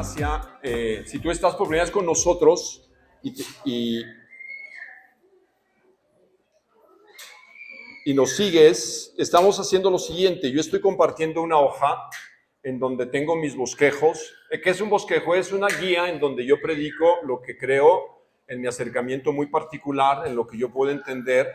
gracia. Si tú estás por primera vez con nosotros y nos sigues, estamos haciendo lo siguiente. Yo estoy compartiendo una hoja en donde tengo mis bosquejos. ¿Qué es un bosquejo? Es una guía en donde yo predico lo que creo en mi acercamiento muy particular, en lo que yo puedo entender.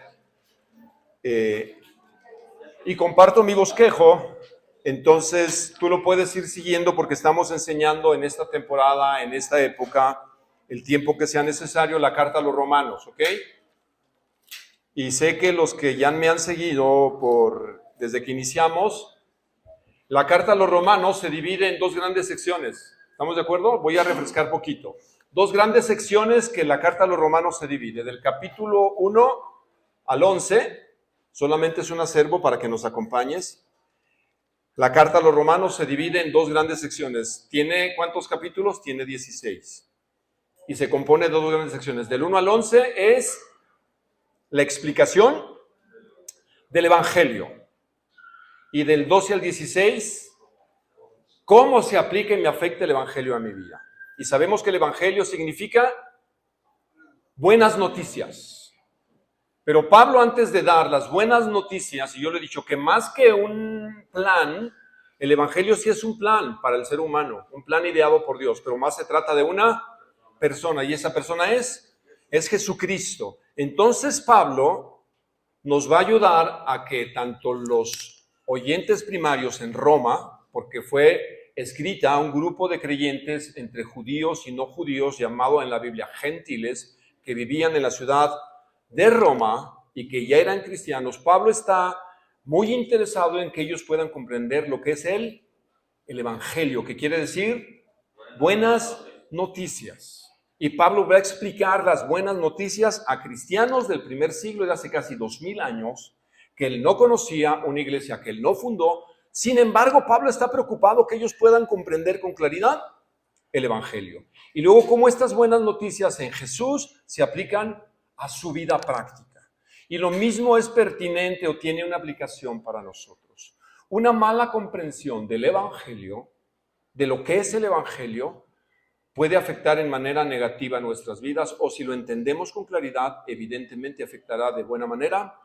Y comparto mi bosquejo. Entonces tú lo puedes ir siguiendo porque estamos enseñando en esta temporada, en esta época, el tiempo que sea necesario, la carta a los romanos, ¿ok? Y sé que los que ya me han seguido desde que iniciamos, la carta a los romanos se divide en dos grandes secciones. ¿Estamos de acuerdo? Voy a refrescar poquito. Dos grandes secciones que la carta a los romanos se divide. Del capítulo 1 al 11, solamente es un acervo para que nos acompañes. La carta a los romanos se divide en dos grandes secciones. ¿Tiene cuántos capítulos? Tiene 16. Y se compone de dos grandes secciones. Del 1 al 11 es la explicación del Evangelio. Y del 12 al 16, cómo se aplica y me afecta el Evangelio a mi vida. Y sabemos que el Evangelio significa buenas noticias. Pero Pablo, antes de dar las buenas noticias, y yo le he dicho que más que un plan, el Evangelio sí es un plan para el ser humano, un plan ideado por Dios, pero más se trata de una persona, y esa persona es Jesucristo. Entonces Pablo nos va a ayudar a que tanto los oyentes primarios en Roma, porque fue escrita a un grupo de creyentes entre judíos y no judíos, llamado en la Biblia gentiles, que vivían en la ciudad de Roma y que ya eran cristianos. Pablo está muy interesado en que ellos puedan comprender lo que es el Evangelio, que quiere decir buenas noticias. Y Pablo va a explicar las buenas noticias a cristianos del primer siglo, de hace casi 2000 años, que él no conocía, una iglesia que él no fundó. Sin embargo, Pablo está preocupado que ellos puedan comprender con claridad el Evangelio. Y luego, cómo estas buenas noticias en Jesús se aplican a su vida práctica. Y lo mismo es pertinente o tiene una aplicación para nosotros. Una mala comprensión del Evangelio, de lo que es el Evangelio, puede afectar en manera negativa nuestras vidas, o si lo entendemos con claridad, evidentemente afectará de buena manera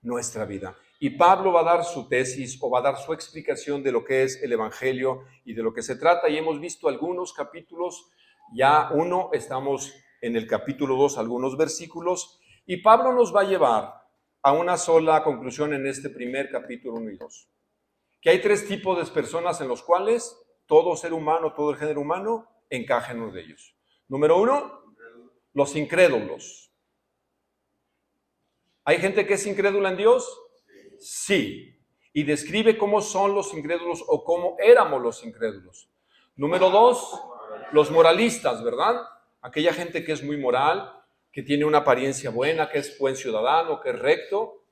nuestra vida. Y Pablo va a dar su tesis o va a dar su explicación de lo que es el Evangelio y de lo que se trata. Y hemos visto algunos capítulos, ya estamos en el capítulo 2, algunos versículos, y Pablo nos va a llevar a una sola conclusión en este primer capítulo 1 y 2. Que hay tres tipos de personas en los cuales todo ser humano, todo el género humano, encaja en uno de ellos. Número 1, los incrédulos. ¿Hay gente que es incrédula en Dios? Sí. Y describe cómo son los incrédulos o cómo éramos los incrédulos. Número 2, los moralistas, ¿verdad? Aquella gente que es muy moral, que tiene una apariencia buena, que es buen ciudadano, que es recto,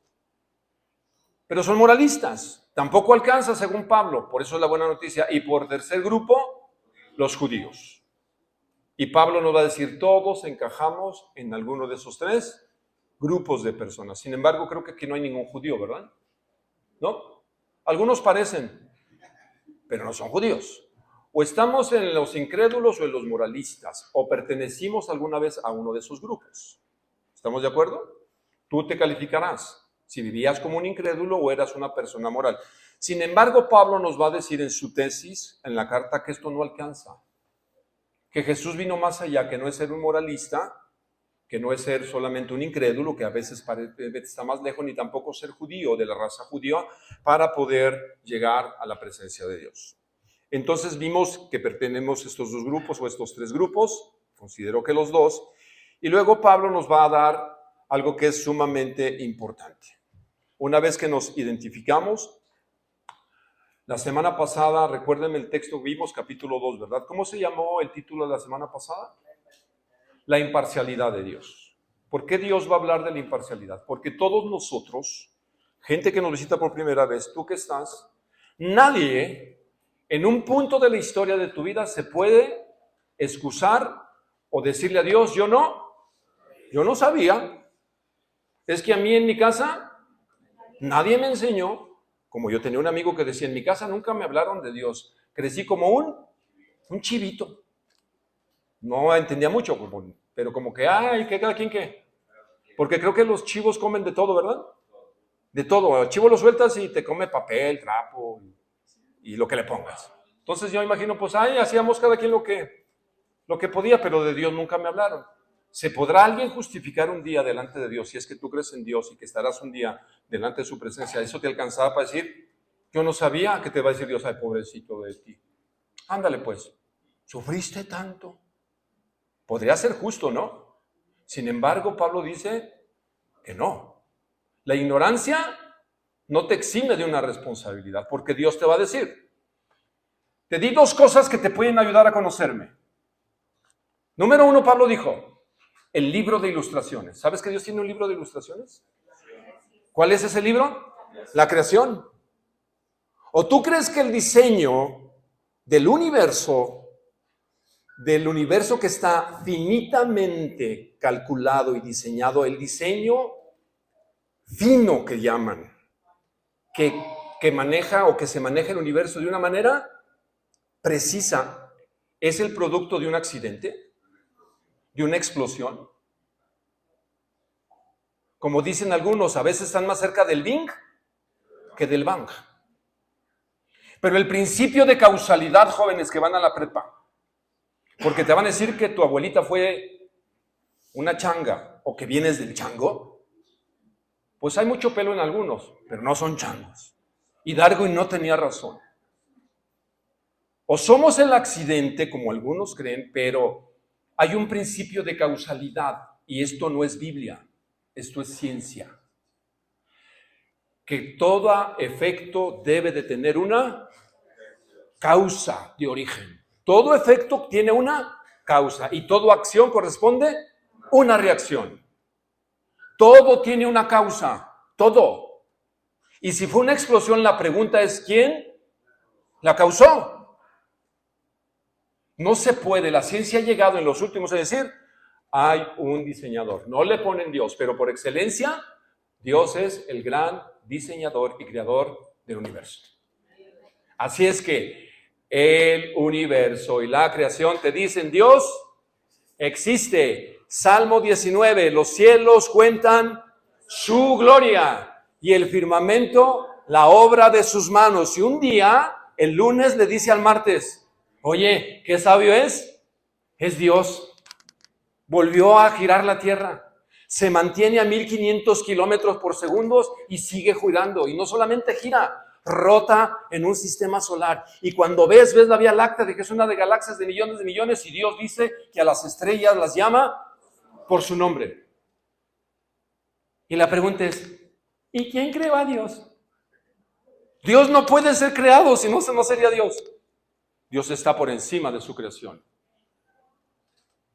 pero son moralistas. Tampoco alcanza según Pablo, por eso es la buena noticia. Y por tercer grupo, los judíos. Y Pablo nos va a decir, todos encajamos en alguno de esos tres grupos de personas. Sin embargo, creo que aquí no hay ningún judío, ¿verdad? ¿No? Algunos parecen, pero no son judíos. O estamos en los incrédulos o en los moralistas, o pertenecimos alguna vez a uno de esos grupos. ¿Estamos de acuerdo? Tú te calificarás si vivías como un incrédulo o eras una persona moral. Sin embargo, Pablo nos va a decir en su tesis, en la carta, que esto no alcanza. Que Jesús vino más allá, que no es ser un moralista, que no es ser solamente un incrédulo, que a veces está más lejos, ni tampoco ser judío, de la raza judía, para poder llegar a la presencia de Dios. Entonces vimos que pertenecemos a estos dos grupos o estos tres grupos, considero que los dos, y luego Pablo nos va a dar algo que es sumamente importante. Una vez que nos identificamos, la semana pasada, recuérdenme el texto, vimos capítulo 2, ¿verdad? ¿Cómo se llamó el título de la semana pasada? La imparcialidad de Dios. ¿Por qué Dios va a hablar de la imparcialidad? Porque todos nosotros, gente que nos visita por primera vez, tú que estás, nadie en un punto de la historia de tu vida se puede excusar o decirle a Dios, yo no sabía. Es que a mí en mi casa nadie me enseñó. Como yo tenía un amigo que decía, en mi casa nunca me hablaron de Dios. Crecí como un chivito. No entendía mucho, pero como que, ay, que cada quien qué. Porque creo que los chivos comen de todo, ¿verdad? De todo. El chivo lo sueltas y te come papel, trapo y lo que le pongas. Entonces yo imagino, pues, ay, hacíamos cada quien lo que podía, pero de Dios nunca me hablaron. ¿Se podrá alguien justificar un día delante de Dios si es que tú crees en Dios y que estarás un día delante de su presencia? ¿Eso te alcanzaba para decir, yo no sabía? Que te va a decir Dios, ay, pobrecito de ti. Ándale pues, sufriste tanto. Podría ser justo, ¿no? Sin embargo, Pablo dice que no. La ignorancia no te exime de una responsabilidad, porque Dios te va a decir, te di 2 cosas que te pueden ayudar a conocerme. Número 1, Pablo dijo, el libro de ilustraciones. ¿Sabes que Dios tiene un libro de ilustraciones? ¿Cuál es ese libro? La creación. ¿O tú crees que el diseño del universo que está finitamente calculado y diseñado, el diseño fino que llaman, que maneja o que se maneja el universo de una manera precisa, es el producto de un accidente, de una explosión? Como dicen algunos, a veces están más cerca del Big que del Bang. Pero el principio de causalidad, jóvenes que van a la prepa, porque te van a decir que tu abuelita fue una changa o que vienes del chango, pues hay mucho pelo en algunos, pero no son changos. Y Darwin no tenía razón. O somos el accidente, como algunos creen, pero hay un principio de causalidad y esto no es Biblia, esto es ciencia. Que todo efecto debe de tener una causa de origen. Todo efecto tiene una causa y toda acción corresponde una reacción. Todo tiene una causa, todo. Y si fue una explosión, la pregunta es ¿quién la causó? No se puede, la ciencia ha llegado en los últimos a decir, hay un diseñador. No le ponen Dios, pero por excelencia, Dios es el gran diseñador y creador del universo. Así es que el universo y la creación te dicen, Dios existe. Salmo 19, los cielos cuentan su gloria y el firmamento la obra de sus manos. Y un día, el lunes le dice al martes, oye, ¿qué sabio es? Es Dios. Volvió a girar la tierra. Se mantiene a 1500 kilómetros por segundo y sigue girando. Y no solamente gira, rota en un sistema solar. Y cuando ves la Vía Láctea, de que es una de galaxias de millones, y Dios dice que a las estrellas las llama por su nombre. Y la pregunta es, ¿y quién creó a Dios? Dios no puede ser creado, si no, no sería Dios. Dios está por encima de su creación.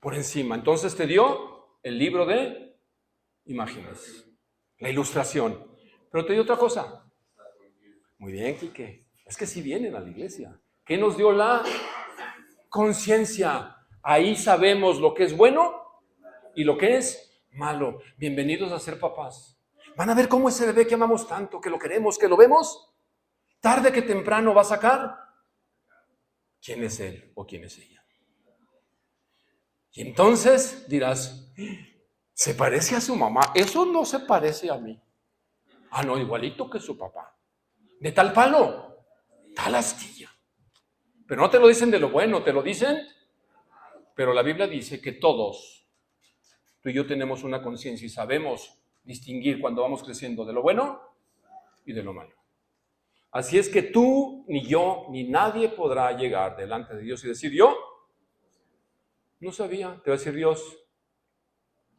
Por encima. Entonces te dio el libro de imágenes, la ilustración. Pero te dio otra cosa. Muy bien, Quique. Es que sí vienen a la iglesia. ¿Qué nos dio la conciencia? Ahí sabemos lo que es bueno y lo que es malo. Bienvenidos a ser papás. Van a ver cómo ese bebé que amamos tanto, que lo queremos, que lo vemos, tarde que temprano va a sacar quién es él o quién es ella. Y entonces dirás, ¿se parece a su mamá? Eso no se parece a mí. Ah, no, igualito que su papá. De tal palo, tal astilla. Pero no te lo dicen de lo bueno, te lo dicen. Pero la Biblia dice que todos, tú y yo tenemos una conciencia y sabemos distinguir cuando vamos creciendo de lo bueno y de lo malo. Así es que tú, ni yo, ni nadie podrá llegar delante de Dios y decir, yo no sabía. Te va a decir Dios,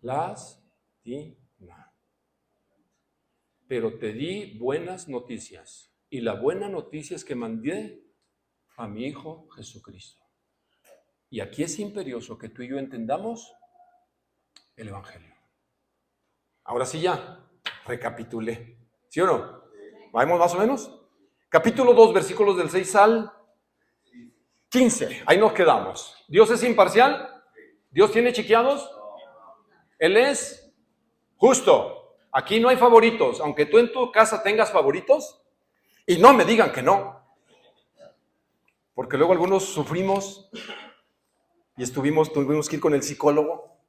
lástima. Pero te di buenas noticias. Y la buena noticia es que mandé a mi Hijo Jesucristo. Y aquí es imperioso que tú y yo entendamos el Evangelio. Ahora sí ya, recapitulé. ¿Sí o no? ¿Vamos más o menos? Capítulo 2, versículos del 6 al 15. Ahí nos quedamos. ¿Dios es imparcial? ¿Dios tiene chiqueados? Él es justo. Aquí no hay favoritos. Aunque tú en tu casa tengas favoritos, y no me digan que no. Porque luego algunos sufrimos y tuvimos que ir con el psicólogo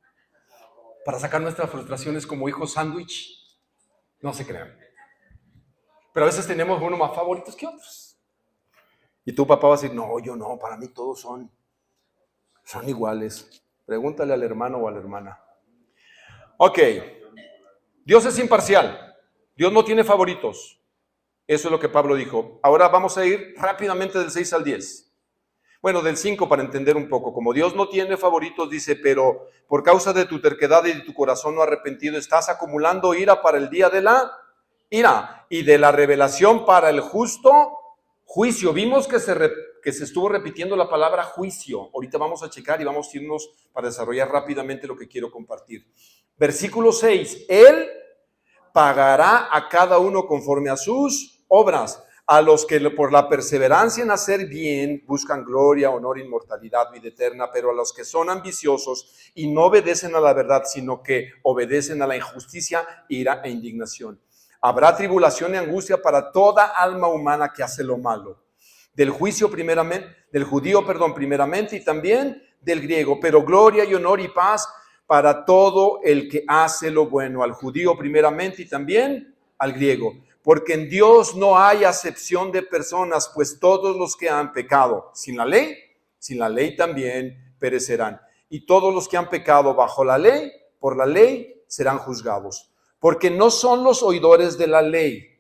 para sacar nuestras frustraciones como hijos sándwich. No se crean. Pero a veces tenemos unos más favoritos que otros. Y tu papá va a decir, no, yo no, para mí todos son iguales. Pregúntale al hermano o a la hermana. Ok, Dios es imparcial. Dios no tiene favoritos. Eso es lo que Pablo dijo. Ahora vamos a ir rápidamente del 6 al 10. Bueno, del 5 para entender un poco. Como Dios no tiene favoritos, dice, pero por causa de tu terquedad y de tu corazón no arrepentido, estás acumulando ira para el día de la ira y de la revelación para el justo juicio. Vimos que se estuvo repitiendo la palabra juicio. Ahorita vamos a checar y vamos a irnos para desarrollar rápidamente lo que quiero compartir. Versículo 6. Él pagará a cada uno conforme a sus obras. A los que por la perseverancia en hacer bien buscan gloria, honor, inmortalidad, vida eterna, pero a los que son ambiciosos y no obedecen a la verdad, sino que obedecen a la injusticia, ira e indignación. Habrá tribulación y angustia para toda alma humana que hace lo malo. Del judío primeramente y también del griego, pero gloria y honor y paz para todo el que hace lo bueno, al judío primeramente y también al griego. Porque en Dios no hay acepción de personas, pues todos los que han pecado sin la ley también perecerán. Y todos los que han pecado bajo la ley, por la ley, serán juzgados. Porque no son los oidores de la ley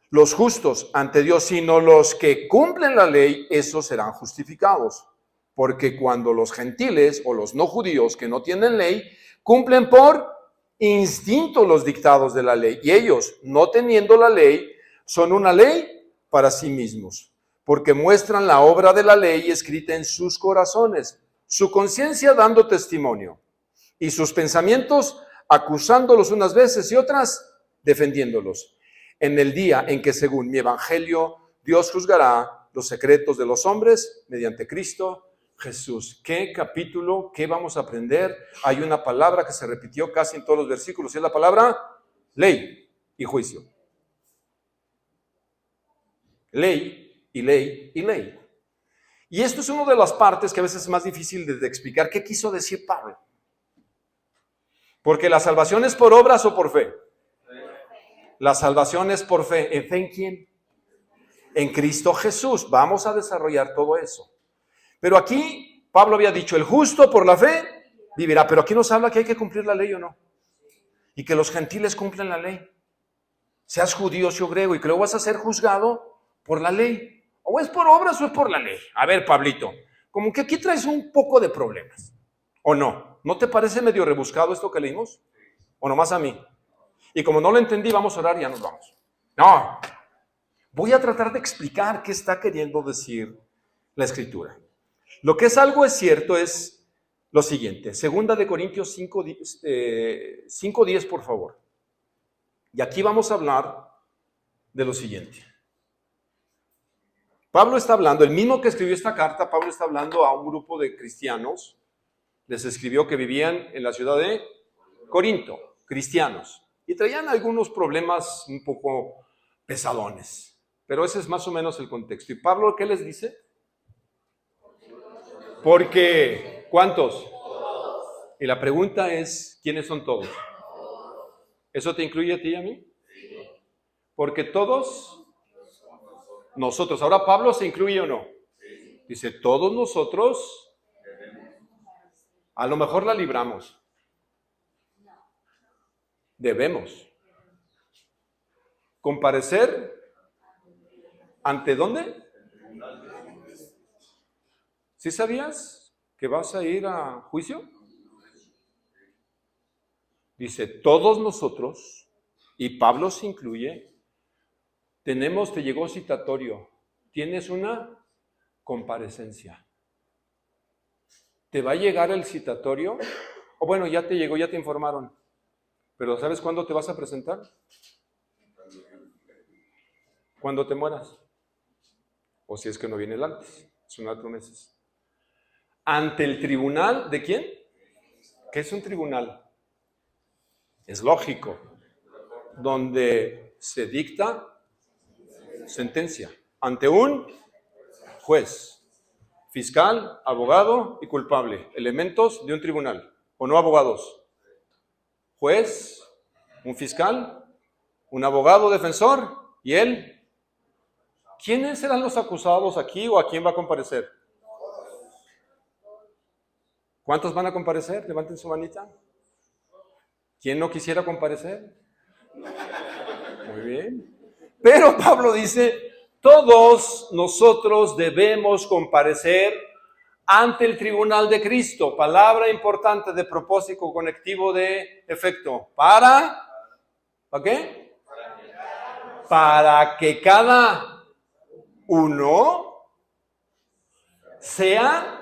los justos ante Dios, sino los que cumplen la ley, esos serán justificados. Porque cuando los gentiles o los no judíos que no tienen ley, cumplen por instinto los dictados de la ley, y ellos, no teniendo la ley, son una ley para sí mismos, porque muestran la obra de la ley escrita en sus corazones, su conciencia dando testimonio, y sus pensamientos acusándolos unas veces y otras defendiéndolos, en el día en que, según mi evangelio, Dios juzgará los secretos de los hombres mediante Cristo Jesús. ¿Qué capítulo? ¿Qué vamos a aprender? Hay una palabra que se repitió casi en todos los versículos, y es la palabra ley y juicio. Ley y ley y ley. Y esto es una de las partes que a veces es más difícil de explicar. ¿Qué quiso decir Pablo? Porque la salvación es por obras o por fe. La salvación es por fe. ¿En fe en quién? En Cristo Jesús. Vamos a desarrollar todo eso. Pero aquí Pablo había dicho, el justo por la fe vivirá. Pero aquí nos habla que hay que cumplir la ley o no. Y que los gentiles cumplen la ley. Seas judío o griego, y que luego vas a ser juzgado por la ley. O es por obras o es por la ley. A ver, Pablito, como que aquí traes un poco de problemas. ¿O no? ¿No te parece medio rebuscado esto que leímos? ¿O nomás a mí? Y como no lo entendí, vamos a orar y ya nos vamos. No. Voy a tratar de explicar qué está queriendo decir la Escritura. Lo que es algo es cierto es lo siguiente. Segunda de Corintios 5:10, por favor. Y aquí vamos a hablar de lo siguiente. Pablo está hablando, el mismo que escribió esta carta, Pablo está hablando a un grupo de cristianos. Les escribió que vivían en la ciudad de Corinto, cristianos. Y traían algunos problemas un poco pesadones. Pero ese es más o menos el contexto. ¿Y Pablo qué les dice? Porque, ¿cuántos? Y la pregunta es, ¿quiénes son todos? ¿Eso te incluye a ti y a mí? Porque todos nosotros. Ahora, ¿Pablo se incluye o no? Dice, todos nosotros a lo mejor la libramos. Debemos comparecer ¿ante dónde? ¿Sí sabías que vas a ir a juicio? Dice, todos nosotros, y Pablo se incluye, te llegó citatorio, tienes una comparecencia. ¿Te va a llegar el citatorio? O bueno, ya te llegó, ya te informaron. Pero ¿sabes cuándo te vas a presentar? Cuando te mueras. O si es que no viene el antes, son 4 meses. Ante el tribunal, ¿de quién? ¿Qué es un tribunal? Es lógico. Donde se dicta sentencia. Ante un juez. Fiscal, abogado y culpable. Elementos de un tribunal. ¿O no abogados? Juez, un fiscal, un abogado defensor y él. ¿Quiénes serán los acusados aquí o a quién va a comparecer? ¿Cuántos van a comparecer? Levanten su manita. ¿Quién no quisiera comparecer? Muy bien. Pero Pablo dice, todos nosotros debemos comparecer ante el tribunal de Cristo. Palabra importante de propósito conectivo de efecto. ¿Para qué? Para que cada uno sea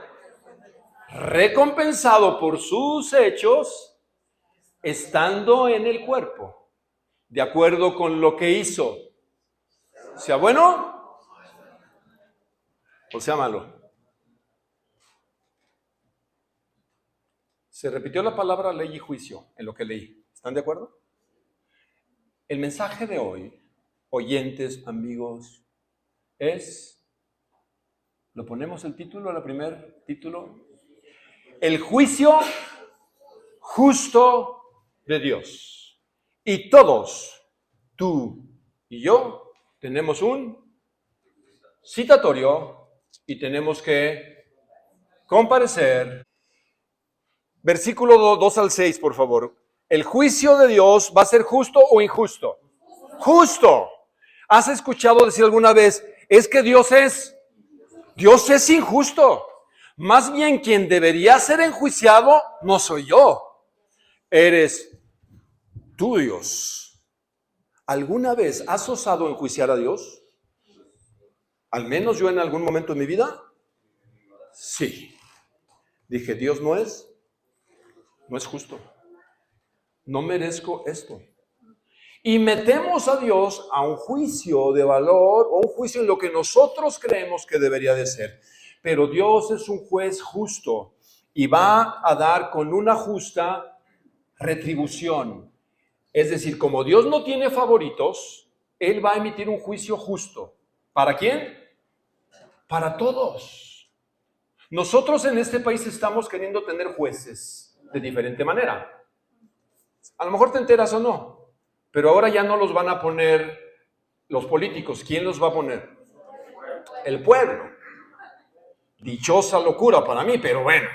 recompensado por sus hechos estando en el cuerpo, de acuerdo con lo que hizo, sea bueno o sea malo. Se repitió la palabra ley y juicio en lo que leí. ¿Están de acuerdo? El mensaje de hoy, oyentes, amigos, ¿lo ponemos el título, el primer título? El juicio justo de Dios. Y todos, tú y yo, tenemos un citatorio y tenemos que comparecer. Versículo 2 al 6, por favor. ¿El juicio de Dios va a ser justo o injusto? Justo. ¿Has escuchado decir alguna vez, es que Dios es injusto? Más bien quien debería ser enjuiciado no soy yo. Eres tú, Dios. ¿Alguna vez has osado enjuiciar a Dios? Al menos yo en algún momento de mi vida. Sí. Dije, Dios no es justo. No merezco esto. Y metemos a Dios a un juicio de valor o un juicio en lo que nosotros creemos que debería de ser. Pero Dios es un juez justo y va a dar con una justa retribución. Es decir, como Dios no tiene favoritos, Él va a emitir un juicio justo. ¿Para quién? Para todos. Nosotros en este país estamos queriendo tener jueces de diferente manera. A lo mejor te enteras o no, pero ahora ya no los van a poner los políticos. ¿Quién los va a poner? El pueblo. Dichosa locura para mí, pero bueno,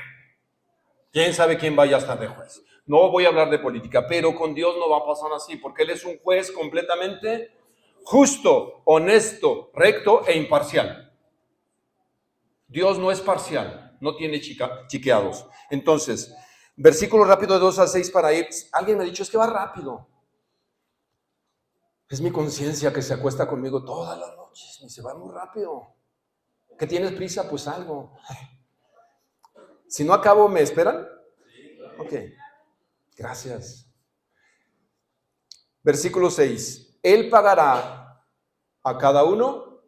quién sabe quién vaya a estar de juez. No voy a hablar de política, pero con Dios no va a pasar así, porque Él es un juez completamente justo, honesto, recto e imparcial. Dios no es parcial, no tiene chiqueados. Entonces, versículo rápido de 2 al 6 para ir. Alguien me ha dicho, es que va rápido. Es mi conciencia que se acuesta conmigo todas las noches y se va muy rápido. ¿Qué tienes prisa? Pues algo. Si no acabo, ¿me esperan? Ok, gracias. Versículo 6. Él pagará a cada uno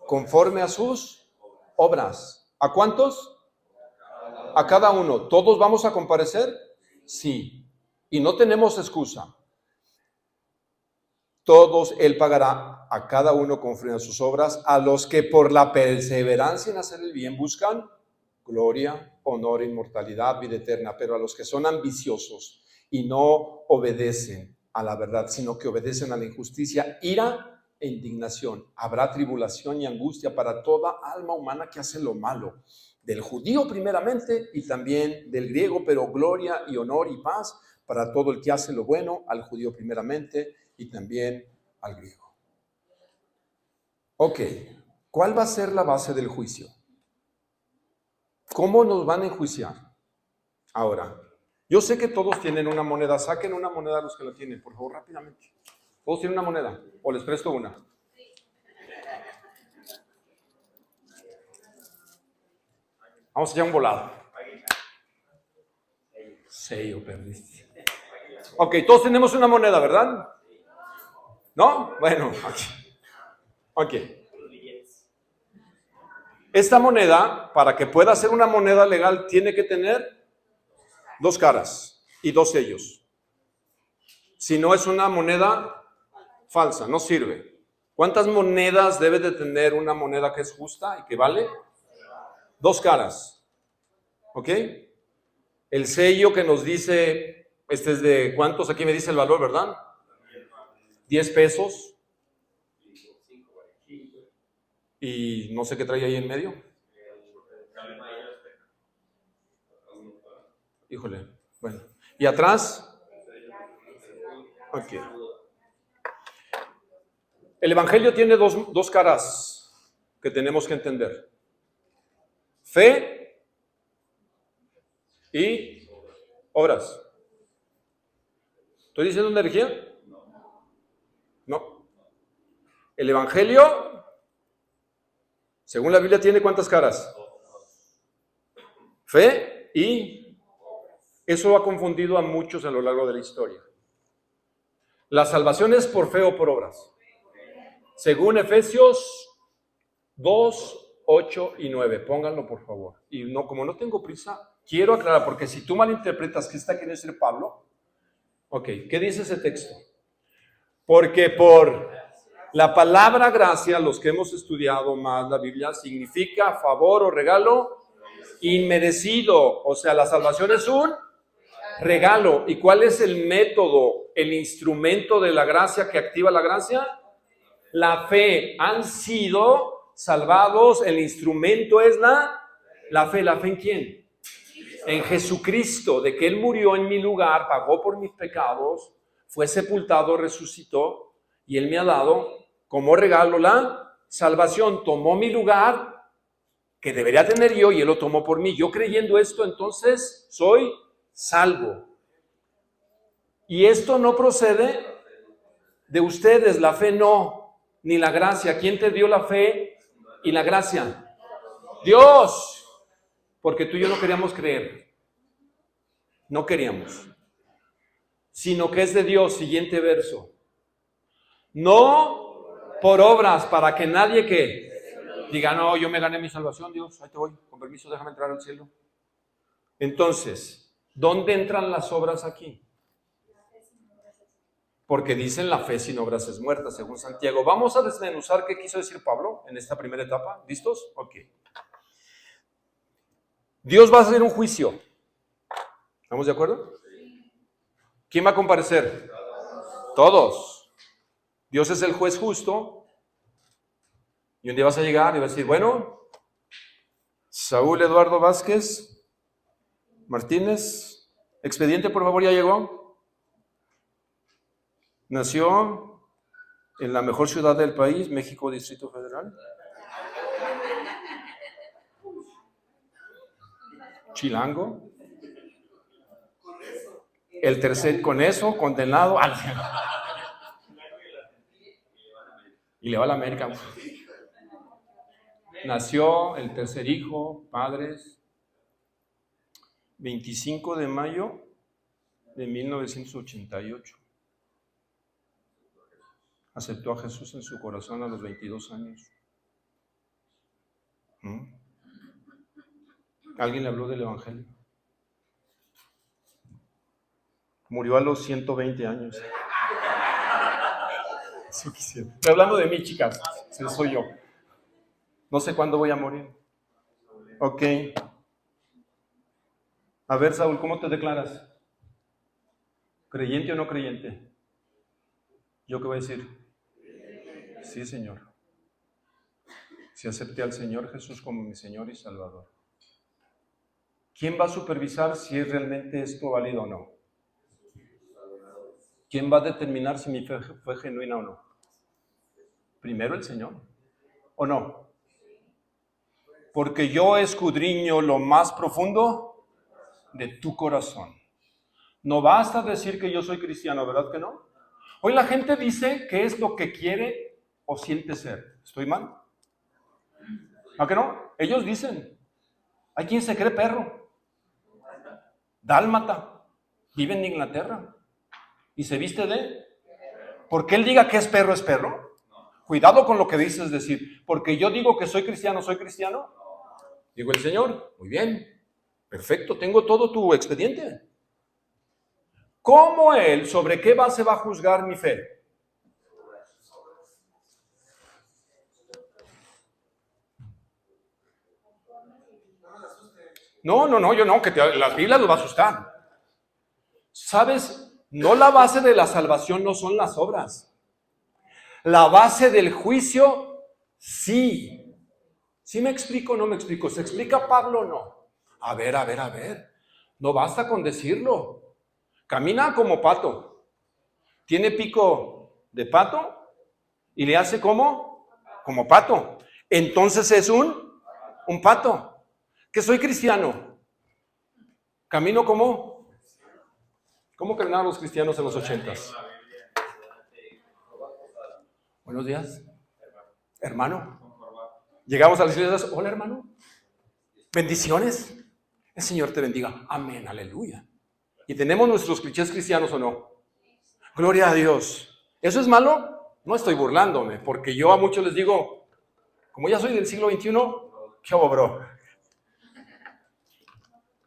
conforme a sus obras. ¿A cuántos? A cada uno. ¿Todos vamos a comparecer? Sí. Y no tenemos excusa. Todos Él pagará a cada uno conforme a sus obras, a los que por la perseverancia en hacer el bien buscan gloria, honor, inmortalidad, vida eterna, pero a los que son ambiciosos y no obedecen a la verdad, sino que obedecen a la injusticia, ira e indignación. Habrá tribulación y angustia para toda alma humana que hace lo malo, del judío primeramente y también del griego, pero gloria y honor y paz para todo el que hace lo bueno, al judío primeramente y también al griego. Ok, ¿cuál va a ser la base del juicio? ¿Cómo nos van a enjuiciar? Ahora, yo sé que todos tienen una moneda. Saquen una moneda a los que la tienen, por favor, rápidamente. ¿Todos tienen una moneda? ¿O les presto una? Vamos a echar un volado. 6 o perdiste. Ok, todos tenemos una moneda, ¿verdad? ¿No? Bueno, ok. Esta moneda, para que pueda ser una moneda legal, tiene que tener 2 caras y 2 sellos. Si no, es una moneda falsa, no sirve. ¿Cuántas monedas debe de tener una moneda que es justa y que vale? Dos caras. ¿Ok? El sello que nos dice, este es de ¿cuántos? Aquí me dice el valor, ¿verdad? 10 pesos. Y no sé qué trae ahí en medio. Híjole, bueno. ¿Y atrás? Ok. El Evangelio tiene dos caras que tenemos que entender. Fe y obras. ¿Estoy diciendo una herejía? No. El Evangelio, según la Biblia, tiene ¿cuántas caras? Fe y eso ha confundido a muchos a lo largo de la historia. La salvación es por fe o por obras. Según Efesios 2, 8 y 9. Pónganlo, por favor. Y no, como no tengo prisa, quiero aclarar, porque si tú malinterpretas que está queriendo decir Pablo, ok, ¿qué dice ese texto? Porque por la palabra gracia, los que hemos estudiado más la Biblia, significa favor o regalo inmerecido. O sea, la salvación es un regalo. ¿Y cuál es el método, el instrumento de la gracia que activa la gracia? La fe. Han sido salvados, el instrumento es la fe. ¿La fe en quién? En Jesucristo, de que Él murió en mi lugar, pagó por mis pecados, fue sepultado, resucitó, y Él me ha dado como regalo la salvación. Tomó mi lugar, que debería tener yo, y Él lo tomó por mí. Yo creyendo esto, entonces, soy salvo. Y esto no procede de ustedes, la fe no, ni la gracia. ¿Quién te dio la fe y la gracia? Dios. Porque tú y yo no queríamos creer. No queríamos. Sino que es de Dios. Siguiente verso. No por obras, para que nadie que diga, no, yo me gané mi salvación, Dios, ahí te voy, con permiso, déjame entrar al cielo. Entonces, ¿dónde entran las obras aquí? Porque dicen la fe sin obras es muerta, según Santiago. Vamos a desmenuzar qué quiso decir Pablo en esta primera etapa. ¿Listos? Ok. Dios va a hacer un juicio. ¿Estamos de acuerdo? ¿Quién va a comparecer? Todos. Dios es el juez justo. Y un día vas a llegar y vas a decir, bueno, Saúl Eduardo Vázquez Martínez, expediente por favor, ya llegó. Nació en la mejor ciudad del país, México, Distrito Federal. Chilango. El tercer, con eso, condenado. Y le va a la América. Nació el tercer hijo, padres, 25 de mayo de 1988. Aceptó a Jesús en su corazón a los 22 años. ¿Alguien le habló del Evangelio? Murió a los 120 años. Eso quisiera. Estoy hablando de mí, chicas. Ese soy yo. No sé cuándo voy a morir. Ok. A ver, Saúl, ¿cómo te declaras? ¿Creyente o no creyente? ¿Yo qué voy a decir? Sí, Señor. Si acepté al Señor Jesús como mi Señor y Salvador. ¿Quién va a supervisar si es realmente esto válido o no? ¿Quién va a determinar si mi fe fue genuina o no? Primero el Señor. ¿O no? Porque yo escudriño lo más profundo de tu corazón. No basta decir que yo soy cristiano, ¿verdad que no? Hoy la gente dice que es lo que quiere o siente ser. ¿Estoy mal? ¿A qué no? Ellos dicen. Hay quien se cree perro. Dálmata. Vive en Inglaterra. Y se viste de... Porque él diga que es perro, es perro. Cuidado con lo que dices, decir, porque yo digo que soy cristiano, ¿soy cristiano? Digo el Señor, muy bien, perfecto, tengo todo tu expediente. ¿Cómo Él, sobre qué base va a juzgar mi fe? No, yo no, las Biblias los va a asustar. ¿Sabes? No, la base de la salvación no son las obras. La base del juicio, sí. ¿Sí me explico o no me explico? ¿Se explica Pablo o no? A ver. No basta con decirlo. Camina como pato. Tiene pico de pato y le hace como pato. Entonces es un pato. Que soy cristiano. Camino como. ¿Cómo caminaban los cristianos en los 80s? Buenos días, hermano. Llegamos a las iglesias. Hola, hermano. Bendiciones. El Señor te bendiga. Amén, aleluya. ¿Y tenemos nuestros clichés cristianos o no? Gloria a Dios. ¿Eso es malo? No estoy burlándome, porque yo a muchos les digo, como ya soy del siglo XXI, ¿qué hago, bro?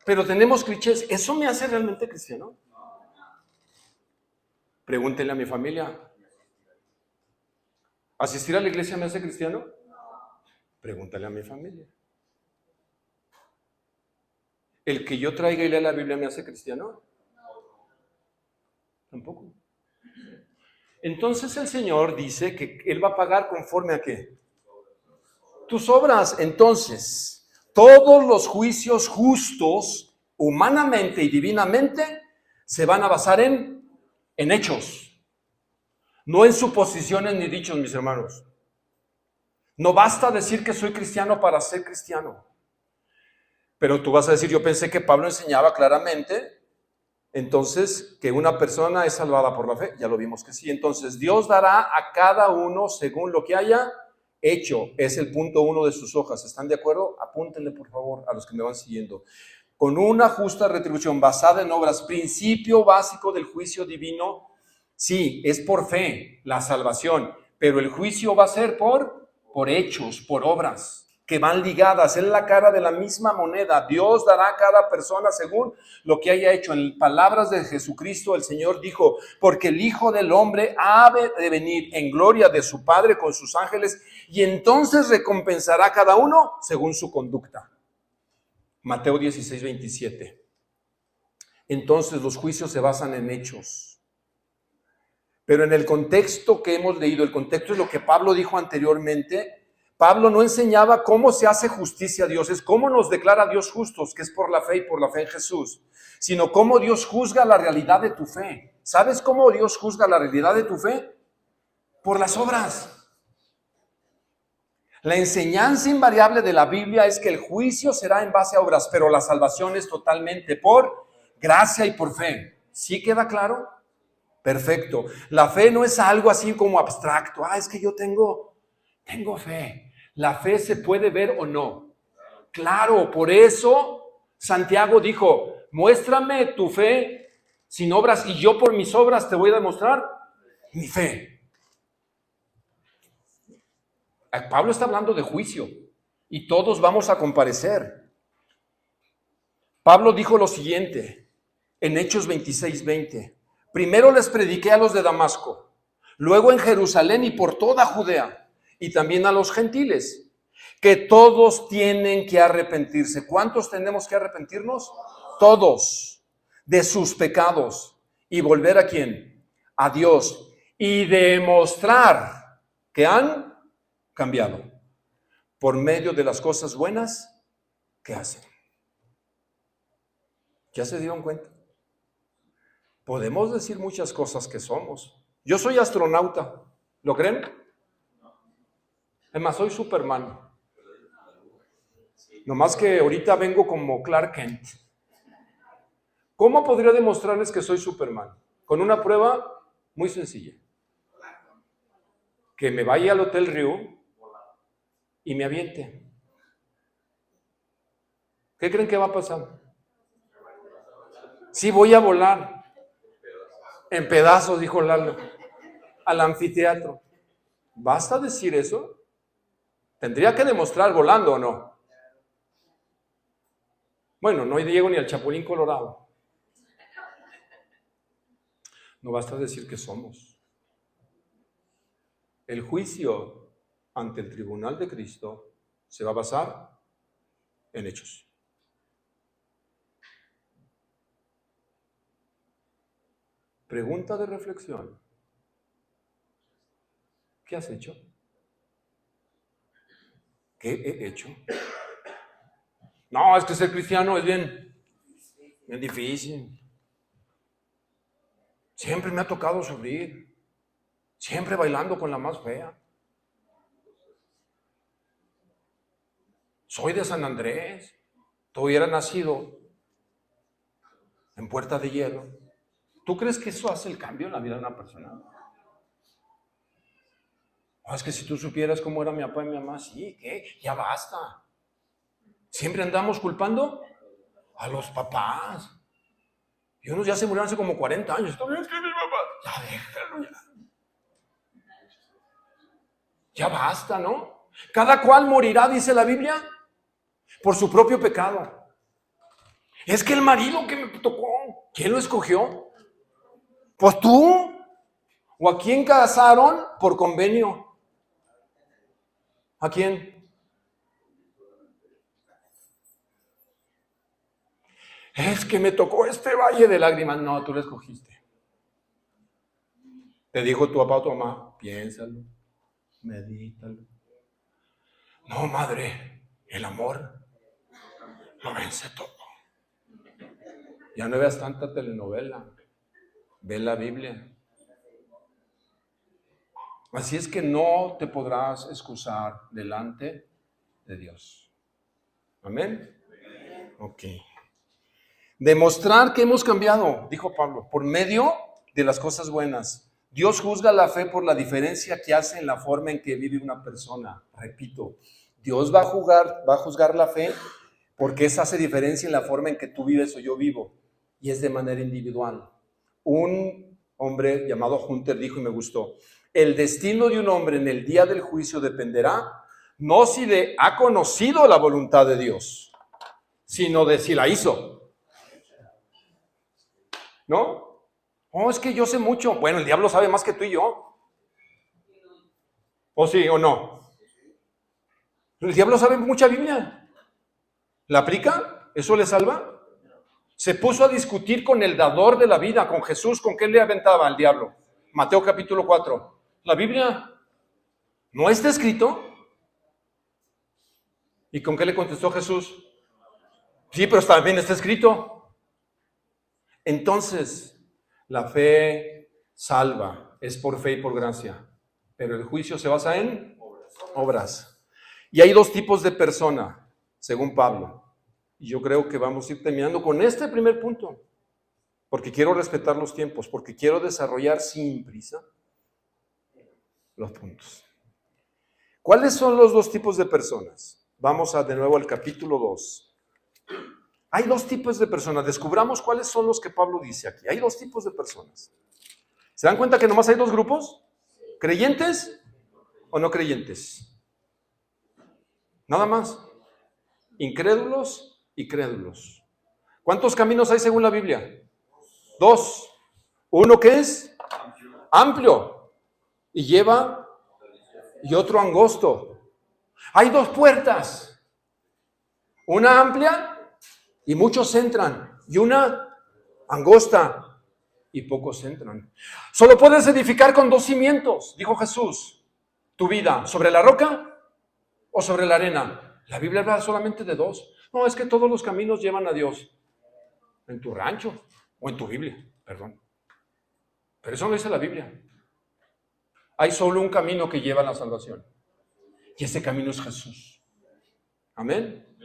Pero tenemos clichés. ¿Eso me hace realmente cristiano? Pregúntenle a mi familia. ¿Asistir a la iglesia me hace cristiano? Pregúntale a mi familia. ¿El que yo traiga y lea la Biblia me hace cristiano? Tampoco. Entonces el Señor dice que Él va a pagar conforme a ¿qué? Tus obras. Entonces, todos los juicios justos, humanamente y divinamente, se van a basar en hechos, no en suposiciones ni dichos, mis hermanos. No basta decir que soy cristiano para ser cristiano. Pero tú vas a decir, yo pensé que Pablo enseñaba claramente, entonces, que una persona es salvada por la fe. Ya lo vimos que sí. Entonces, Dios dará a cada uno según lo que haya hecho. Es el punto 1 de sus hojas. ¿Están de acuerdo? Apúntenle, por favor, a los que me van siguiendo. Con una justa retribución basada en obras, principio básico del juicio divino. Sí, es por fe, la salvación, pero el juicio va a ser por hechos, por obras, que van ligadas, es la cara de la misma moneda. Dios dará a cada persona según lo que haya hecho. En palabras de Jesucristo, el Señor dijo, porque el Hijo del Hombre ha de venir en gloria de su Padre con sus ángeles, y entonces recompensará a cada uno según su conducta. Mateo 16, 27. Entonces los juicios se basan en hechos. Pero en el contexto que hemos leído, el contexto es lo que Pablo dijo anteriormente. Pablo no enseñaba cómo se hace justicia a Dios, es cómo nos declara Dios justos, que es por la fe y por la fe en Jesús, sino cómo Dios juzga la realidad de tu fe. ¿Sabes cómo Dios juzga la realidad de tu fe? Por las obras. La enseñanza invariable de la Biblia es que el juicio será en base a obras, pero la salvación es totalmente por gracia y por fe. ¿Sí queda claro? Perfecto. La fe no es algo así como abstracto. Es que yo tengo fe. La fe se puede ver o no. Claro, por eso Santiago dijo, muéstrame tu fe sin obras y yo por mis obras te voy a demostrar mi fe. Pablo está hablando de juicio y todos vamos a comparecer. Pablo dijo lo siguiente en Hechos 26:20. Primero les prediqué a los de Damasco, luego en Jerusalén y por toda Judea, y también a los gentiles, que todos tienen que arrepentirse. ¿Cuántos tenemos que arrepentirnos? Todos, de sus pecados, y volver ¿a quién? A Dios, y demostrar que han cambiado por medio de las cosas buenas que hacen. ¿Ya se dieron cuenta? Podemos decir muchas cosas que somos. Yo soy astronauta, ¿lo creen? Además, soy Superman. Nomás que ahorita vengo como Clark Kent. ¿Cómo podría demostrarles que soy Superman? Con una prueba muy sencilla. Que me vaya al Hotel Riu y me aviente. ¿Qué creen que va a pasar? Sí, voy a volar. En pedazos, dijo Lalo, al anfiteatro. ¿Basta decir eso? Tendría que demostrar volando o no. Bueno, no llego ni al Chapulín Colorado. No basta decir que somos. El juicio ante el tribunal de Cristo se va a basar en hechos. Pregunta de reflexión. ¿Qué has hecho? ¿Qué he hecho? No, es que ser cristiano es bien difícil. Siempre me ha tocado sufrir. Siempre bailando con la más fea. Soy de San Andrés. Tú hubieras nacido en Puerta de Hierro. ¿Tú crees que eso hace el cambio en la vida de una persona? Oh, es que si tú supieras cómo era mi papá y mi mamá, sí, ¿qué? Ya basta. Siempre andamos culpando a los papás. Y unos ya se murieron hace como 40 años. ¿Todavía es que mi papá? Ya déjalo ya. Ya basta, ¿no? Cada cual morirá, dice la Biblia, por su propio pecado. Es que el marido que me tocó, ¿quién lo escogió? Pues tú. ¿O a quién casaron por convenio? ¿A quién? Es que me tocó este valle de lágrimas. No, tú lo escogiste. Te dijo tu papá o tu mamá, piénsalo, medítalo. No, madre, el amor lo vence todo. Ya no veas tanta telenovela, ve la Biblia. Así es que no te podrás excusar delante de Dios. ¿Amén? Ok. Demostrar que hemos cambiado, dijo Pablo, por medio de las cosas buenas. Dios juzga la fe por la diferencia que hace en la forma en que vive una persona. Repito, Dios va a juzgar la fe porque esa hace diferencia en la forma en que tú vives o yo vivo. Y es de manera individual. Un hombre llamado Hunter dijo, y me gustó, el destino de un hombre en el día del juicio dependerá no si ha conocido la voluntad de Dios, sino de si la hizo. ¿No? Oh, es que yo sé mucho. Bueno, el diablo sabe más que tú y yo. ¿O sí o no? El diablo sabe mucha Biblia. ¿La aplica? ¿Eso le salva? Se puso a discutir con el dador de la vida, con Jesús. ¿Con qué le aventaba al diablo? Mateo capítulo 4. La Biblia no está escrito. ¿Y con qué le contestó Jesús? Sí, pero también está escrito. Entonces, la fe salva, es por fe y por gracia, pero el juicio se basa en obras. Y hay dos tipos de persona, según Pablo. Y yo creo que vamos a ir terminando con este primer punto, porque quiero respetar los tiempos, porque quiero desarrollar sin prisa los puntos. ¿Cuáles son los dos tipos de personas? Vamos de nuevo al capítulo 2. Hay dos tipos de personas. Descubramos cuáles son los que Pablo dice aquí. Hay dos tipos de personas. ¿Se dan cuenta que nomás hay dos grupos? ¿Creyentes o no creyentes? Nada más. Incrédulos y crédulos. ¿Cuántos caminos hay según la Biblia? Dos. Uno que es amplio y lleva, y otro angosto. Hay dos puertas. Una amplia y muchos entran, y una angosta y pocos entran. Solo puedes edificar con dos cimientos, dijo Jesús. Tu vida, ¿sobre la roca o sobre la arena? La Biblia habla solamente de dos. No, es que todos los caminos llevan a Dios. En tu rancho o en tu Biblia, perdón. Pero eso no dice la Biblia. Hay solo un camino que lleva a la salvación. Y ese camino es Jesús. Amén.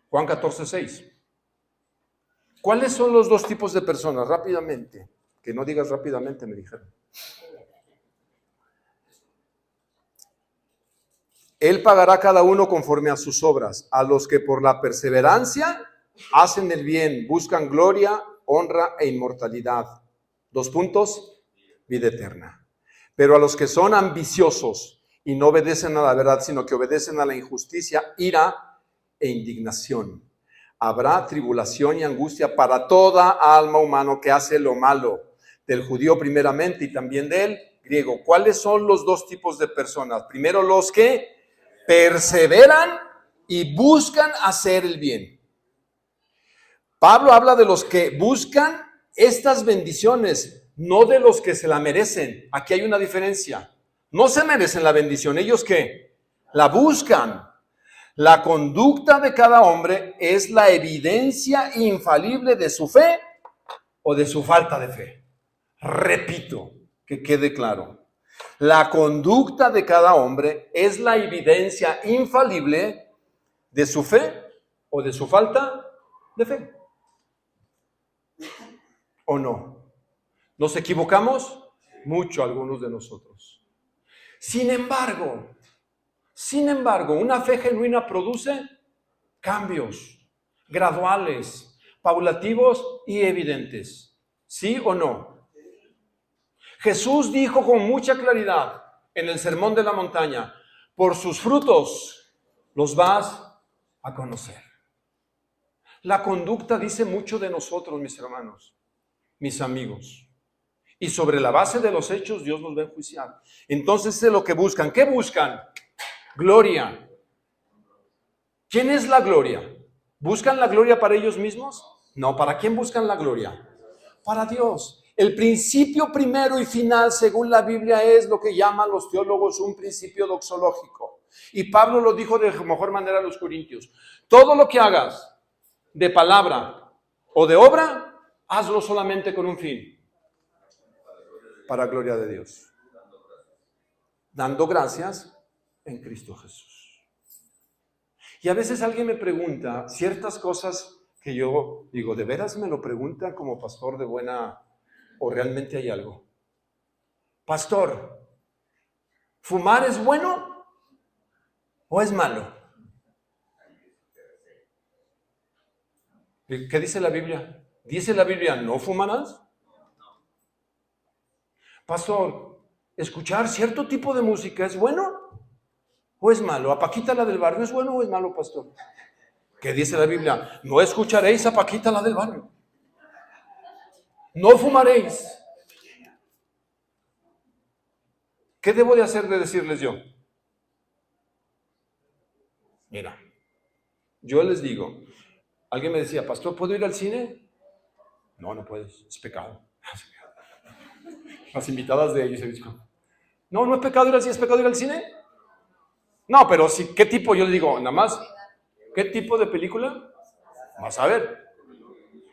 Juan 14:6. ¿Cuáles son los dos tipos de personas? Rápidamente. Que no digas rápidamente, me dijeron. Él pagará a cada uno conforme a sus obras. A los que por la perseverancia hacen el bien, buscan gloria, honra e inmortalidad. 2 puntos, vida eterna. Pero a los que son ambiciosos y no obedecen a la verdad, sino que obedecen a la injusticia, ira e indignación. Habrá tribulación y angustia para toda alma humana que hace lo malo, del judío primeramente y también del griego. ¿Cuáles son los dos tipos de personas? Primero, los que perseveran y buscan hacer el bien. Pablo habla de los que buscan estas bendiciones, no de los que se la merecen. Aquí hay una diferencia. No se merecen la bendición. ¿Ellos qué? La buscan. La conducta de cada hombre es la evidencia infalible de su fe o de su falta de fe. Repito, que quede claro. La conducta de cada hombre es la evidencia infalible de su fe o de su falta de fe. ¿O no? ¿Nos equivocamos? Mucho algunos de nosotros. Sin embargo, una fe genuina produce cambios graduales, paulativos y evidentes. ¿Sí o no? Jesús dijo con mucha claridad en el Sermón de la Montaña, por sus frutos los vas a conocer. La conducta dice mucho de nosotros, mis hermanos, mis amigos. Y sobre la base de los hechos, Dios nos va a enjuiciar. Entonces es lo que buscan. ¿Qué buscan? Gloria. ¿Quién es la gloria? ¿Buscan la gloria para ellos mismos? No, ¿para quién buscan la gloria? Para Dios. El principio primero y final, según la Biblia, es lo que llaman los teólogos un principio doxológico. Y Pablo lo dijo de mejor manera a los corintios. Todo lo que hagas de palabra o de obra, hazlo solamente con un fin. Para gloria de Dios. Dando gracias en Cristo Jesús. Y a veces alguien me pregunta ciertas cosas que yo digo, ¿de veras me lo preguntan como pastor de buena o realmente hay algo? Pastor, ¿fumar es bueno o es malo? ¿Qué dice la Biblia? ¿Dice la Biblia no fumarás? Pastor, ¿escuchar cierto tipo de música es bueno o es malo? ¿A Paquita la del barrio es bueno o es malo, pastor? ¿Qué dice la Biblia? No escucharéis a Paquita la del barrio. No fumaréis. ¿Qué debo de hacer de decirles yo? Mira, yo les digo, alguien me decía, pastor, ¿puedo ir al cine? No, no puedes, es pecado. Las invitadas de ellos. No, no es pecado ir al cine, ¿es pecado ir al cine? No, pero sí, ¿qué tipo? Yo le digo, nada más, ¿qué tipo de película? Vas a ver.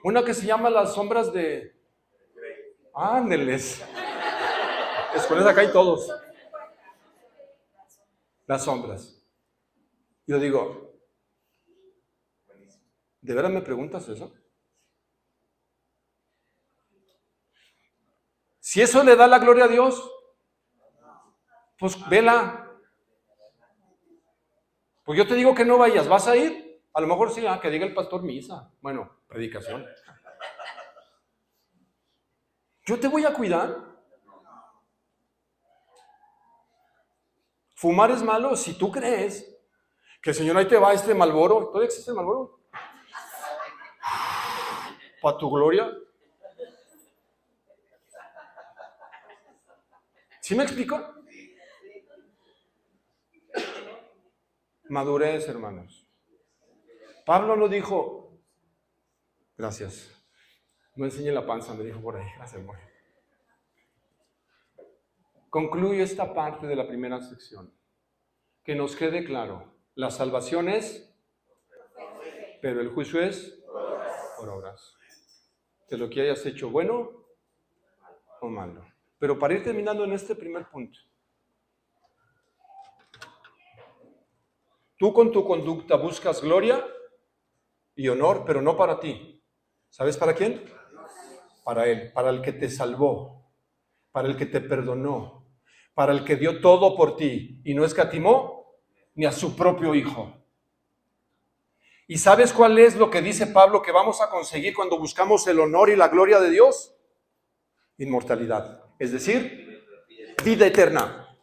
Una que se llama Las sombras de... Ándeles. Escuelas acá hay todos. Las sombras. Yo digo, ¿de veras me preguntas eso? Si eso le da la gloria a Dios, pues vela. Pues yo te digo que no vayas, ¿vas a ir? A lo mejor sí, que diga el pastor misa. Bueno, predicación. ¿Yo te voy a cuidar? ¿Fumar es malo? Si tú crees que el Señor ahí te va este Marlboro, ¿todavía existe el Marlboro? ¿Para tu gloria? ¿Sí me explico? Madurez, hermanos. Pablo no dijo, gracias, no enseñe la panza, me dijo por ahí, gracias, amor. Concluyo esta parte de la primera sección. Que nos quede claro, la salvación es, pero el juicio es por obras. De lo que hayas hecho bueno o malo. Pero para ir terminando en este primer punto, tú con tu conducta buscas gloria y honor, pero no para ti. ¿Sabes para quién? Para Él, para el que te salvó, para el que te perdonó, para el que dio todo por ti y no escatimó ni a su propio Hijo. ¿Y sabes cuál es lo que dice Pablo que vamos a conseguir cuando buscamos el honor y la gloria de Dios? Inmortalidad, es decir, vida eterna.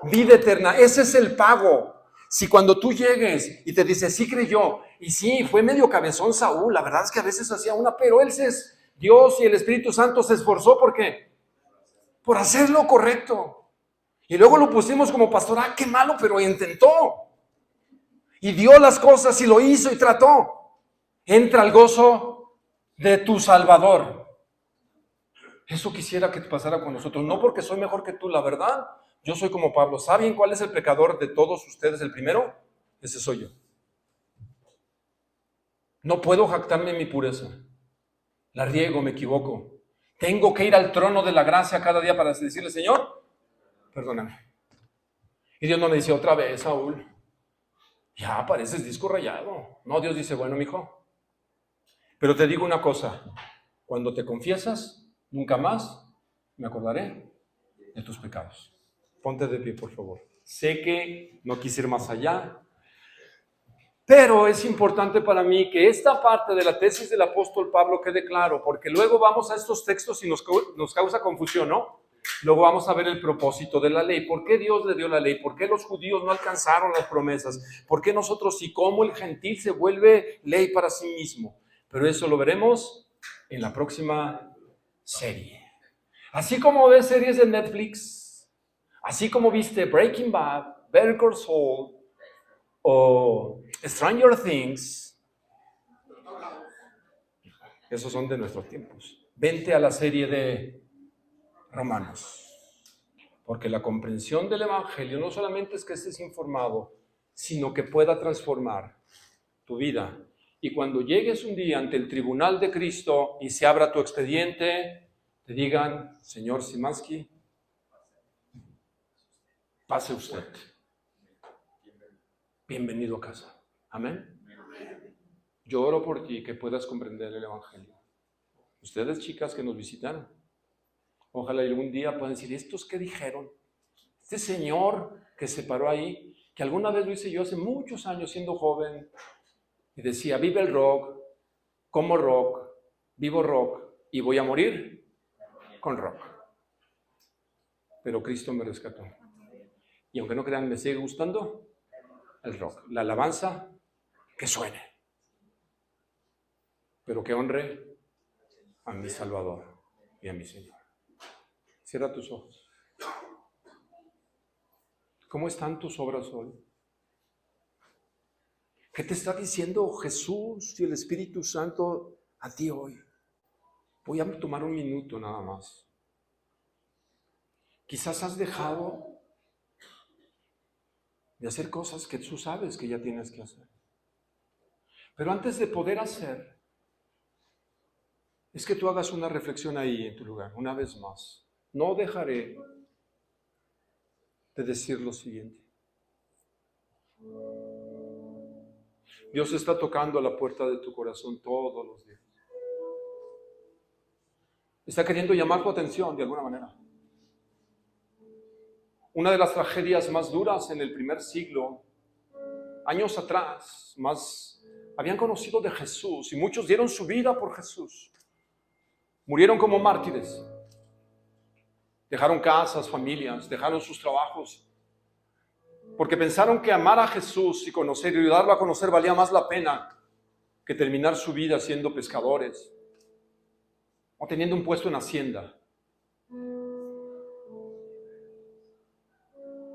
Vida eterna, ese es el pago. Si cuando tú llegues y te dices, sí creyó, y sí, fue medio cabezón Saúl, la verdad es que a veces hacía una, pero él Dios y el Espíritu Santo se esforzó, ¿por qué? Por hacer lo correcto. Y luego lo pusimos como pastor, qué malo, pero intentó. Y dio las cosas y lo hizo y trató. Entra al gozo de tu Salvador. Eso quisiera que te pasara con nosotros, no porque soy mejor que tú, la verdad. Yo soy como Pablo. ¿Saben cuál es el pecador de todos ustedes? El primero, ese soy yo. No puedo jactarme en mi pureza. La riego, me equivoco. Tengo que ir al trono de la gracia cada día para decirle, Señor, perdóname. Y Dios no me dice otra vez, Saúl, ya pareces disco rayado. No, Dios dice, bueno, mijo, pero te digo una cosa, cuando te confiesas, nunca más me acordaré de tus pecados. Ponte de pie, por favor. Sé que no quise ir más allá, pero es importante para mí que esta parte de la tesis del apóstol Pablo quede claro, porque luego vamos a estos textos y nos causa confusión, ¿no? Luego vamos a ver el propósito de la ley. ¿Por qué Dios le dio la ley? ¿Por qué los judíos no alcanzaron las promesas? ¿Por qué nosotros sí? ¿Cómo el gentil se vuelve ley para sí mismo? Pero eso lo veremos en la próxima serie. Así como ves series de Netflix, así como viste Breaking Bad, Better Call Saul o Stranger Things, esos son de nuestros tiempos. Vente a la serie de Romanos. Porque la comprensión del Evangelio no solamente es que estés informado, sino que pueda transformar tu vida. Y cuando llegues un día ante el tribunal de Cristo y se abra tu expediente, te digan, señor Simansky, pase usted. Bienvenido a casa. Amén. Yo oro por ti que puedas comprender el Evangelio. Ustedes, chicas que nos visitaron, ojalá algún día puedan decir, ¿estos qué dijeron? Este señor que se paró ahí, que alguna vez lo hice yo hace muchos años siendo joven, y decía, vive el rock, como rock, vivo rock, y voy a morir con rock. Pero Cristo me rescató. Y aunque no crean, me sigue gustando el rock. La alabanza, que suene. Pero que honre a mi Salvador y a mi Señor. Cierra tus ojos. ¿Cómo están tus obras hoy? ¿Qué te está diciendo Jesús y el Espíritu Santo a ti hoy? Voy a tomar un minuto nada más. Quizás has dejado de hacer cosas que tú sabes que ya tienes que hacer. Pero antes de poder hacer, es que tú hagas una reflexión ahí en tu lugar, una vez más. No dejaré de decir lo siguiente. Dios está tocando a la puerta de tu corazón todos los días. Está queriendo llamar tu atención de alguna manera. Una de las tragedias más duras en el primer siglo, años atrás, más habían conocido de Jesús y muchos dieron su vida por Jesús. Murieron como mártires. Dejaron casas, familias, dejaron sus trabajos. Porque pensaron que amar a Jesús y conocer y ayudarlo a conocer valía más la pena que terminar su vida siendo pescadores o teniendo un puesto en Hacienda.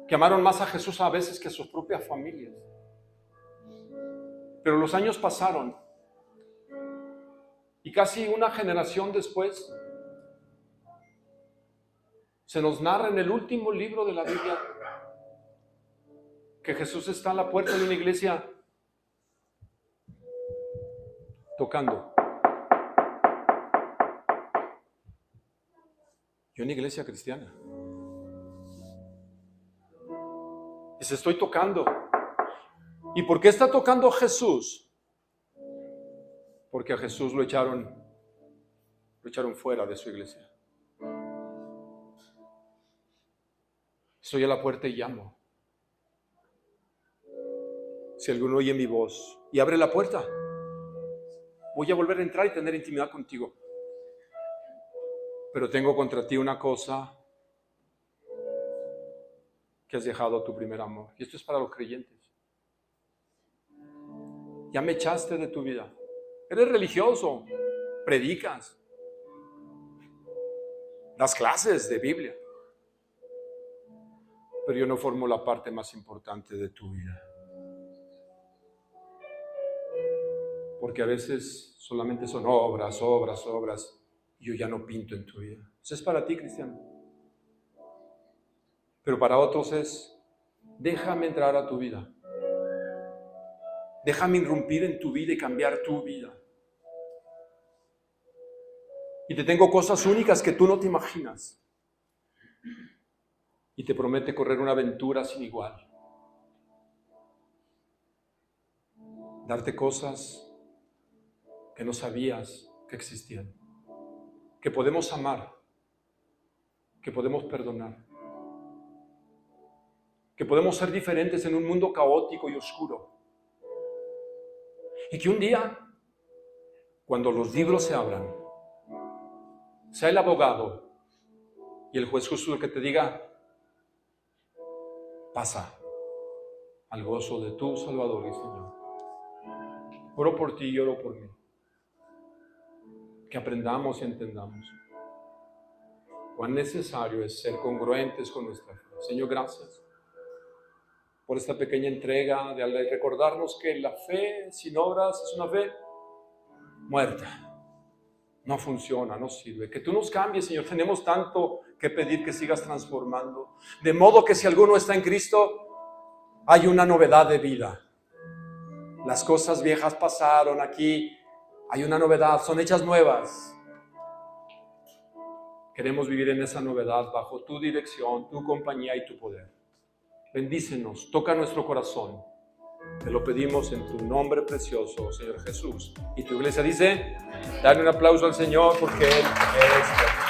Que amaron más a Jesús a veces que a sus propias familias. Pero los años pasaron y casi una generación después se nos narra en el último libro de la Biblia que Jesús está a la puerta de una iglesia tocando. Y una iglesia cristiana. Dice, estoy tocando. ¿Y por qué está tocando Jesús? Porque a Jesús lo echaron fuera de su iglesia. Estoy a la puerta y llamo. Si alguno oye mi voz y abre la puerta, voy a volver a entrar y tener intimidad contigo. Pero tengo contra ti una cosa, que has dejado tu primer amor. Y esto es para los creyentes. Ya me echaste de tu vida. Eres religioso, predicas, das clases de Biblia. Pero yo no formo la parte más importante de tu vida. Porque a veces solamente son obras. yo ya no pinto en tu vida. Eso es para ti, cristiano. Pero para otros es, déjame entrar a tu vida. Déjame irrumpir en tu vida y cambiar tu vida. Y te tengo cosas únicas que tú no te imaginas. Y te promete correr una aventura sin igual. Darte cosas que no sabías que existían. Que podemos amar. Que podemos perdonar. Que podemos ser diferentes en un mundo caótico y oscuro. Y que un día, cuando los libros se abran, sea el abogado y el juez justo el que te diga, pasa al gozo de tu Salvador y Señor. Oro por ti y oro por mí. Que aprendamos y entendamos cuán necesario es ser congruentes con nuestra fe. Señor, gracias por esta pequeña entrega de recordarnos que la fe sin obras es una fe muerta. No funciona, no sirve. Que tú nos cambies, Señor. Tenemos tanto que pedir que sigas transformando. De modo que si alguno está en Cristo, hay una novedad de vida. Las cosas viejas pasaron, aquí hay una novedad, son hechas nuevas. Queremos vivir en esa novedad bajo tu dirección, tu compañía y tu poder. Bendícenos, toca nuestro corazón. Te lo pedimos en tu nombre precioso, Señor Jesús. Y tu iglesia dice, dale un aplauso al Señor porque Él es